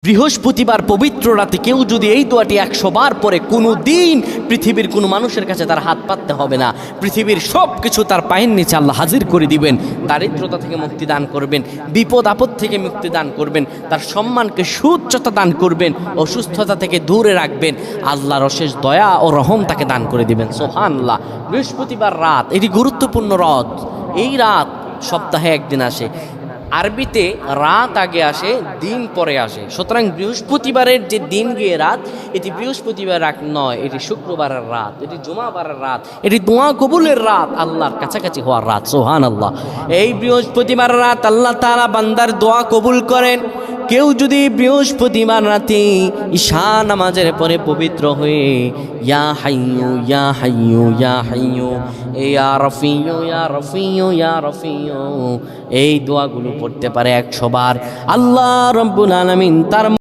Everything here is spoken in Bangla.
বৃহস্পতিবার পবিত্র রাতে কেউ যদি এই দোয়াটি 100 বার পরে কোনো দিন পৃথিবীর কোনো মানুষের কাছে তার হাত পাততে হবে না। পৃথিবীর সব কিছু তার পায়ের নিচে আল্লাহ হাজির করে দিবেন। দারিদ্রতা থেকে মুক্তি দান করবেন, বিপদ আপদ থেকে মুক্তি দান করবেন, তার সম্মানকে সুউচ্চতা দান করবেন, অসুস্থতা থেকে দূরে রাখবেন। আল্লাহর অশেষ দয়া ও রহম তাকে দান করে দিবেন। সুবহানাল্লাহ। বৃহস্পতিবার রাত এটি গুরুত্বপূর্ণ রাত। এই রাত সপ্তাহে একদিন আসে। আরবিতে রাত আগে আসে, দিন পরে আসে। সুতরাং বৃহস্পতিবারের যে দিন গিয়ে রাত, এটি বৃহস্পতিবার রাত নয়, এটি শুক্রবারের রাত, এটি জুমাবারের রাত, এটি দোয়া কবুলের রাত, আল্লাহর কাছাকাছি হওয়ার রাত। সুবহানাল্লাহ। এই বৃহস্পতিবার রাত আল্লাহ তাআলা বান্দার দোয়া কবুল করেন। কেউ যদি বৃহস্পতিবার রাতে ঈশা নামাজের পরে পবিত্র হয়ে ইয়া হাইয়ু ইয়া হাইয়ু ইয়া হাইয়ু ইয়া রফিয়ু ইয়া রফিয়ু ইয়া রফিয়ু এই দোয়াগুলো পড়তে পারে 100 বার, আল্লাহ রাব্বুল আলামিন তার